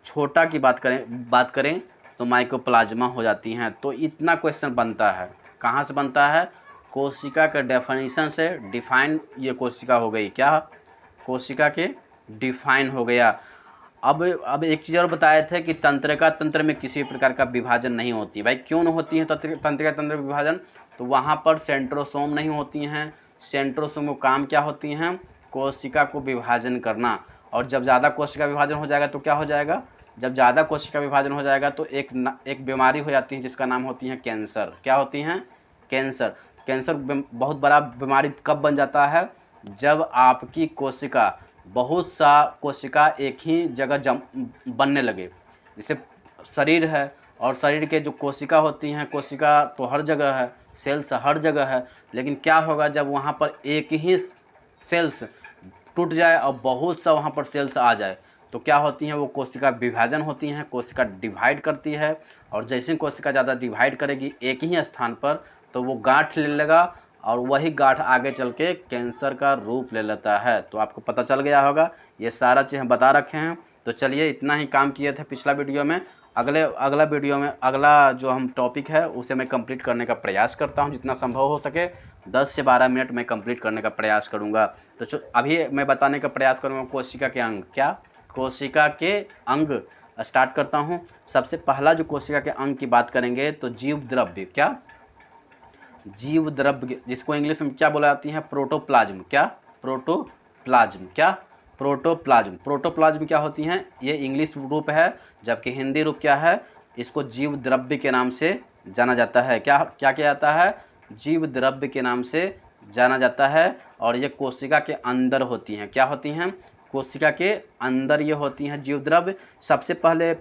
छोटा की बात करें तो माइकोप्लाज्मा हो जाती हैं। तो इतना क्वेश्चन बनता है, कहाँ से बनता है? कोशिका के डेफिनेशन से। डिफाइन ये कोशिका हो गई, क्या कोशिका के डिफाइन हो गया। अब एक चीज़ और बताए थे कि तंत्रिका तंत्र में किसी प्रकार का विभाजन नहीं होती। भाई क्यों नहीं होती है तंत्रिका तंत्र में विभाजन? तो वहाँ पर सेंट्रोसोम नहीं होती हैं। सेंट्रोसोम को काम क्या होती हैं? कोशिका को विभाजन करना। और जब ज़्यादा कोशिका विभाजन हो जाएगा तो क्या हो जाएगा? जब ज़्यादा कोशिका विभाजन हो जाएगा तो एक बीमारी हो जाती है जिसका नाम होती है कैंसर। क्या होती हैं? कैंसर। कैंसर बहुत बड़ा बीमारी कब बन जाता है? जब आपकी कोशिका, बहुत सा कोशिका एक ही जगह बनने लगे। जैसे शरीर है, और शरीर के जो कोशिका होती हैं, कोशिका तो हर जगह है, सेल्स हर जगह है, लेकिन क्या होगा जब वहाँ पर एक ही सेल्स टूट जाए और बहुत सा वहाँ पर सेल्स आ जाए तो क्या होती हैं? वो कोशिका विभाजन होती हैं, कोशिका डिवाइड करती है। और जैसे कोशिका ज़्यादा डिवाइड करेगी एक ही स्थान पर तो वो गांठ ले लेगा, और वही गांठ आगे चल के कैंसर का रूप ले लेता है। तो आपको पता चल गया होगा, ये सारा चीज़ हम बता रखे हैं। तो चलिए, इतना ही काम किए थे पिछला वीडियो में। अगला वीडियो में अगला जो हम टॉपिक है उसे मैं कंप्लीट करने का प्रयास करता हूं, जितना संभव हो सके 10 से 12 मिनट में कंप्लीट करने का प्रयास करूंगा। तो अभी मैं बताने का प्रयास करूंगा कोशिका के अंग। क्या? कोशिका के अंग स्टार्ट करता हूं। सबसे पहला जो कोशिका के अंग की बात करेंगे तो जीव द्रव्य। क्या? जीव द्रव्य, जिसको इंग्लिश में क्या बोला जाती है? प्रोटोप्लाज्म। क्या? प्रोटोप्लाज्म। क्या? प्रोटोप्लाज्म। प्रोटोप्लाज्म क्या होती हैं? ये इंग्लिश रूप है, जबकि हिंदी रूप क्या है? इसको जीव द्रव्य के नाम से जाना जाता है। क्या क्या किया जाता है? जीव द्रव्य के नाम से जाना जाता है। और ये कोशिका के अंदर होती हैं। क्या होती हैं? कोशिका के अंदर ये होती हैं जीव द्रव्य। सबसे पहले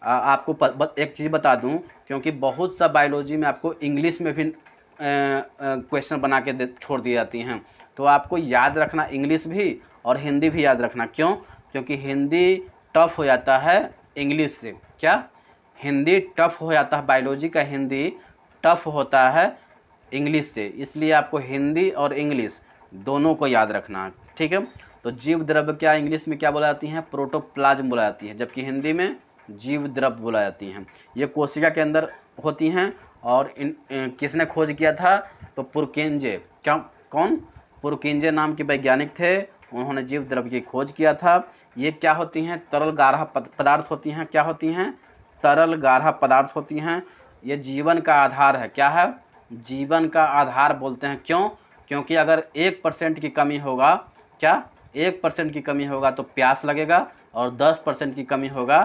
आपको एक चीज़ बता दूं, क्योंकि बहुत सा बायोलॉजी में आपको इंग्लिश में भी क्वेश्चन बना के छोड़ दी जाती हैं। तो आपको याद रखना इंग्लिश भी और हिंदी भी याद रखना। क्यों? क्योंकि हिंदी टफ हो जाता है इंग्लिश से। क्या? हिंदी टफ हो जाता है, बायोलॉजी का हिंदी टफ होता है इंग्लिश से, इसलिए आपको हिंदी और इंग्लिश दोनों को याद रखना। ठीक है? तो जीव द्रव्य क्या इंग्लिश में क्या बोला जाती हैं? प्रोटोप्लाज्म बोला जाती है, जबकि हिंदी में जीव द्रव्य बोला जाती हैं। ये कोशिका के अंदर होती हैं। और किसने खोज किया था? तो पुरकिंजे। क्या? कौन? पुरकिंजे नाम के वैज्ञानिक थे, उन्होंने जीव द्रव्य की खोज किया था। ये क्या होती हैं? तरल गाढ़ा पदार्थ होती हैं। क्या होती हैं? तरल गाढ़ा पदार्थ होती हैं। ये जीवन का आधार है। क्या है? जीवन का आधार बोलते हैं। क्यों? क्योंकि अगर 1% की कमी होगा, क्या 1% की कमी होगा तो प्यास लगेगा, और 10% की कमी होगा,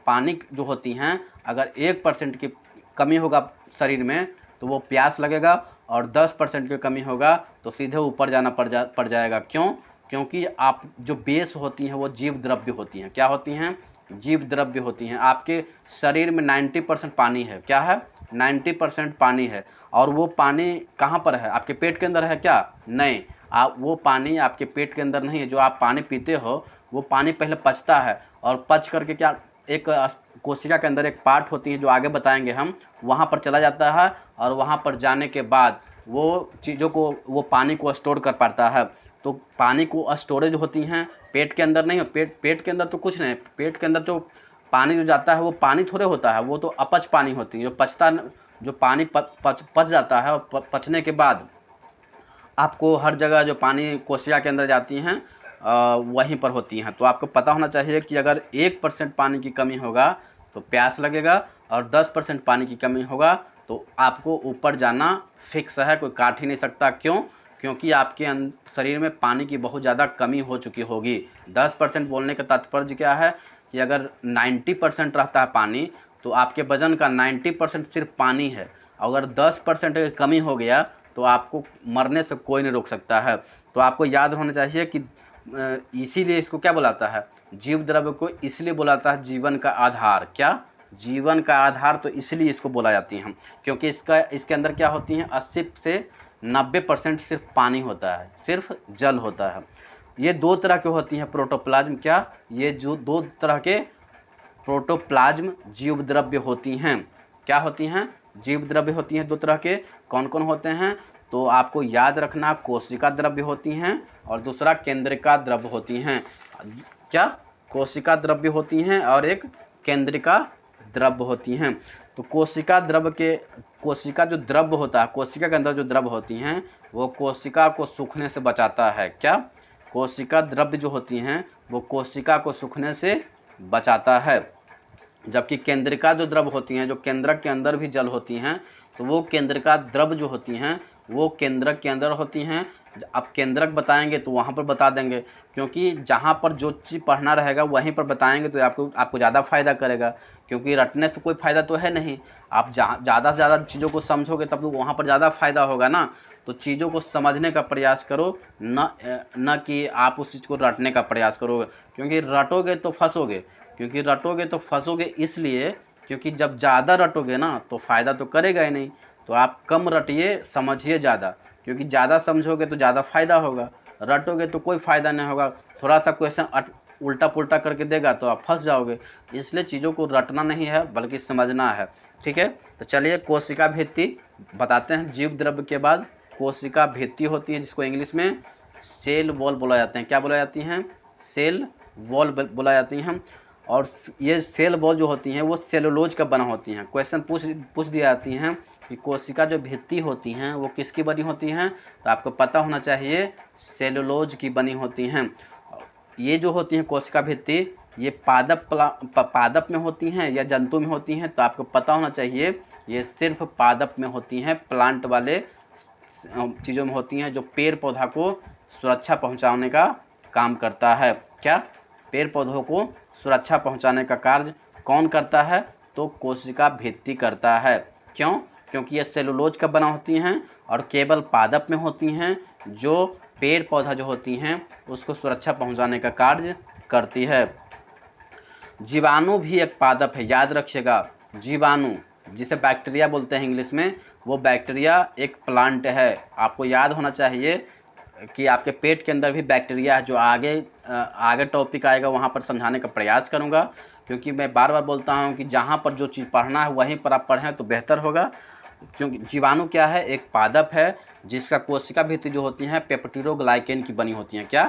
पानी जो होती हैं, अगर 1% की कमी होगा शरीर में तो वो प्यास लगेगा, और 10% की कमी होगा तो सीधे ऊपर जाना पड़ जाएगा। क्यों? क्योंकि आप जो बेस होती हैं वो जीव द्रव्य होती हैं। क्या होती हैं? जीव द्रव्य होती हैं। आपके शरीर में 90% पानी है। क्या है? 90% पानी है। और वो पानी कहाँ पर है? आपके पेट के अंदर है क्या? नहीं, आप वो पानी आपके पेट के अंदर नहीं है। जो आप पानी पीते हो वो पानी पहले पचता है, और पच करके क्या, एक कोशिका के अंदर एक पार्ट होती है जो आगे बताएंगे हम, वहाँ पर चला जाता है, और वहाँ पर जाने के बाद वो चीज़ों को, वो पानी को स्टोर कर पाता है। तो पानी को स्टोरेज होती हैं पेट के अंदर नहीं। पेट के अंदर तो कुछ नहीं। पेट के अंदर जो पानी जो जाता है वो पानी थोड़े होता है, वो तो अपच पानी होती है। जो पानी पच जाता है, और पचने के बाद आपको हर जगह जो पानी कोशिका के अंदर जाती हैं वहीं पर होती हैं। तो आपको पता होना चाहिए कि अगर 1% पानी की कमी होगा तो प्यास लगेगा, और 10% पानी की कमी होगा तो आपको ऊपर जाना फिक्स है, कोई काट ही नहीं सकता। क्यों? क्योंकि आपके शरीर में पानी की बहुत ज़्यादा कमी हो चुकी होगी। 10% बोलने का तात्पर्य क्या है कि अगर 90% रहता है पानी, तो आपके वजन का 90% सिर्फ पानी है। अगर 10% की कमी हो गया तो आपको मरने से कोई नहीं रोक सकता है। तो आपको याद होना चाहिए कि इसीलिए इसको क्या बुलाता है? जीव द्रव्य को इसलिए बुलाता है जीवन का आधार। क्या? जीवन का आधार। तो इसलिए इसको बोला जाती है, क्योंकि इसके अंदर क्या होती हैं? 80 से 90% सिर्फ पानी होता है, सिर्फ जल होता है। ये दो तरह की होती हैं प्रोटोप्लाज्म। क्या? ये जो दो तरह के प्रोटोप्लाज्म जीव द्रव्य होती हैं। क्या होती हैं? जीव द्रव्य होती हैं दो तरह के। कौन कौन होते हैं? तो आपको याद रखना, कोशिका द्रव्य होती हैं, और दूसरा केंद्रिका द्रव्य होती हैं। क्या? कोशिका द्रव्य होती हैं और एक केंद्रिका द्रव्य होती हैं। तो कोशिका जो द्रव्य होता है, कोशिका के अंदर जो द्रव्य होती हैं वो कोशिका को सूखने से बचाता है। क्या? कोशिका द्रव्य जो होती हैं वो कोशिका को सूखने से बचाता है। जबकि केंद्रिका जो द्रव्य होती हैं, जो केंद्रक के अंदर भी जल होती हैं, तो वो केंद्रिका द्रव्य जो होती हैं वो केंद्रक के अंदर होती हैं। अब केंद्रक बताएंगे तो वहाँ पर बता देंगे, क्योंकि जहाँ पर जो चीज़ पढ़ना रहेगा वहीं पर बताएंगे तो आपको ज़्यादा फ़ायदा करेगा, क्योंकि रटने से कोई फ़ायदा तो है नहीं। आप ज़्यादा से ज़्यादा चीज़ों को समझोगे तब तो वहाँ पर ज़्यादा फ़ायदा होगा ना। तो चीज़ों को समझने का प्रयास करो, न कि आप उस चीज़ को रटने का प्रयास करोगे, क्योंकि रटोगे तो फंसोगे इसलिए क्योंकि जब ज़्यादा रटोगे ना तो फ़ायदा तो करेगा ही नहीं। तो आप कम रटिए, समझिए ज़्यादा, क्योंकि ज़्यादा समझोगे तो ज़्यादा फ़ायदा होगा, रटोगे तो कोई फ़ायदा नहीं होगा। थोड़ा सा क्वेश्चन उल्टा पुल्टा करके देगा तो आप फंस जाओगे। इसलिए चीज़ों को रटना नहीं है बल्कि समझना है। ठीक है, तो चलिए कोशिका भित्ति बताते हैं। जीव द्रव्य के बाद कोशिका भित्ति होती है, जिसको इंग्लिश में सेल वॉल बोला जाते हैं। क्या बोला जाती हैं? सेल वॉल बोला जाती हैं। और ये सेल वॉल जो होती हैं वो सेलुलोज का बना होती हैं। क्वेश्चन पूछ दिया जाती हैं कि कोशिका जो भित्ति होती हैं वो किसकी बनी होती हैं, तो आपको पता होना चाहिए सेलुलोज की बनी होती हैं। ये जो होती हैं कोशिका भित्ति, ये पादप में होती हैं या जंतु में होती हैं, तो आपको पता होना चाहिए ये सिर्फ पादप में होती हैं, प्लांट वाले चीज़ों में होती हैं, जो पेड़ पौधा को सुरक्षा पहुंचाने का काम करता है। क्या? पेड़ पौधों को सुरक्षा पहुंचाने का कार्य कौन करता है? तो कोशिका भित्ति करता है। क्यों? क्योंकि ये सेलुलोज का बना होती हैं और केवल पादप में होती हैं, जो पेड़ पौधा जो होती हैं उसको सुरक्षा पहुंचाने का कार्य करती है। जीवाणु भी एक पादप है, याद रखिएगा। जीवाणु, जिसे बैक्टीरिया बोलते हैं इंग्लिश में, वो बैक्टीरिया एक प्लांट है। आपको याद होना चाहिए कि आपके पेट के अंदर भी बैक्टीरिया है, जो आगे टॉपिक आएगा वहाँ पर समझाने का प्रयास करूँगा, क्योंकि मैं बार बार बोलता हूँ कि जहाँ पर जो चीज़ पढ़ना है वहीं पर आप पढ़ें तो बेहतर होगा। क्योंकि जीवाणु क्या है? एक पादप है, जिसका कोशिका भित्ति जो होती हैं पेप्टिडोग्लाइकेन की बनी होती हैं। क्या?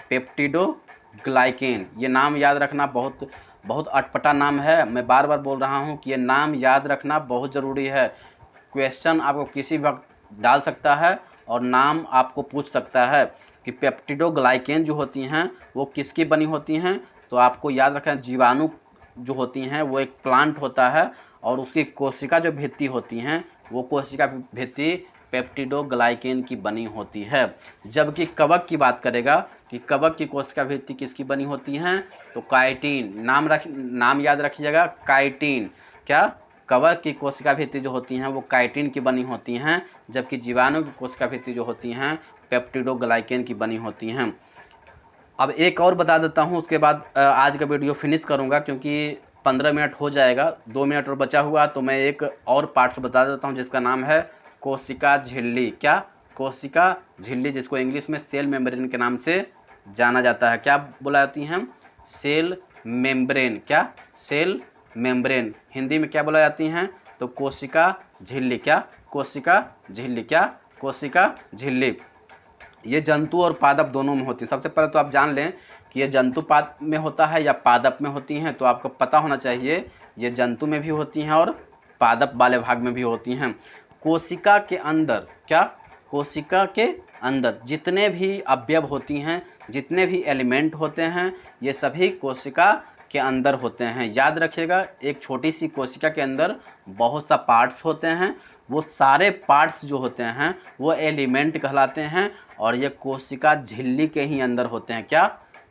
पेप्टिडोग्लाइकेन। ये नाम याद रखना बहुत अटपटा नाम है। मैं बार बार बोल रहा हूँ कि ये नाम याद रखना बहुत ज़रूरी है। क्वेश्चन आपको किसी वक्त डाल सकता है और नाम आपको पूछ सकता है कि पेप्टिडोग्लाइकेन जो होती हैं वो किसकी बनी होती हैं। तो आपको याद रखना, जीवाणु जो होती हैं वो एक प्लांट होता है और उसकी कोशिका जो भित्ति होती हैं वो कोशिका भित्ति पेप्टिडोग्लाइकेन की बनी होती है। जबकि कवक की बात करेगा कि कवक की कोशिका भित्ति किसकी बनी होती हैं, तो काइटिन। नाम याद रखिएगा, काइटिन। क्या? कवक की कोशिका भित्ति जो होती हैं वो काइटिन की बनी होती हैं, जबकि जीवाणु की कोशिका भित्ति जो होती हैं पेप्टिडोग्लाइकेन की बनी होती हैं। अब एक और बता देता हूँ, उसके बाद आज का वीडियो फिनिश करूँगा, क्योंकि 15 मिनट हो जाएगा, 2 मिनट और बचा हुआ। तो मैं एक और पार्ट से बता देता हूँ जिसका नाम है कोशिका झिल्ली। क्या? कोशिका झिल्ली, जिसको इंग्लिश में सेल मेम्ब्रेन के नाम से जाना जाता है। क्या बोला जाती हैं? Cell membrane. क्या? Cell membrane. हिंदी में क्या बोला जाती हैं? तो कोशिका झिल्ली। क्या? कोशिका झिल्ली। क्या? कोशिका झिल्ली। ये जंतु और पादप दोनों में होती है। सबसे पहले तो आप जान लें कि ये जंतु पाद में होता है या पादप में होती हैं। तो आपको पता होना चाहिए ये जंतु में भी होती हैं और पादप वाले भाग में भी होती हैं। कोशिका के अंदर, क्या? कोशिका के अंदर जितने भी अवयव होती हैं, जितने भी एलिमेंट होते हैं, ये सभी कोशिका के अंदर होते हैं। याद रखिएगा, एक छोटी सी कोशिका के अंदर बहुत सा पार्ट्स होते हैं। वो सारे पार्ट्स जो होते हैं वो एलिमेंट कहलाते हैं और ये कोशिका झिल्ली के ही अंदर होते हैं। क्या?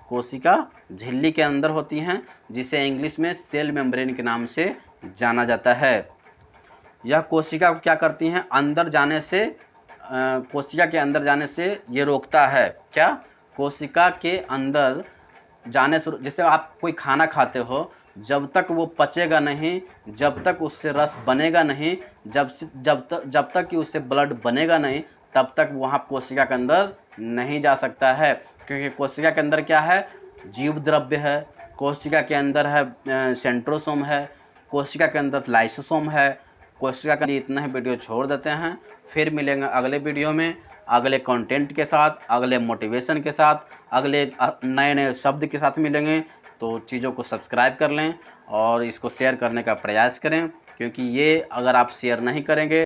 कोशिका झिल्ली के अंदर होती हैं, जिसे इंग्लिश में सेल मेम्ब्रेन के नाम से जाना जाता है। यह कोशिका को क्या करती हैं? अंदर जाने से, कोशिका के अंदर जाने से ये रोकता है। क्या? कोशिका के अंदर जाने से, जैसे आप कोई खाना खाते हो, जब तक वो पचेगा नहीं, जब तक उससे रस बनेगा नहीं, जब तक कि उससे ब्लड बनेगा नहीं, तब तक वहाँ कोशिका के अंदर नहीं जा सकता है। क्योंकि कोशिका के अंदर क्या है? जीव द्रव्य है। कोशिका के अंदर है सेंट्रोसोम है। कोशिका के अंदर लाइसोसोम है। कोशिका का इतना ही वीडियो छोड़ देते हैं। फिर मिलेंगे अगले वीडियो में अगले कंटेंट के साथ, अगले मोटिवेशन के साथ, अगले नए नए शब्द के साथ मिलेंगे। तो चीज़ों को सब्सक्राइब कर लें और इसको शेयर करने का प्रयास करें, क्योंकि ये अगर आप शेयर नहीं करेंगे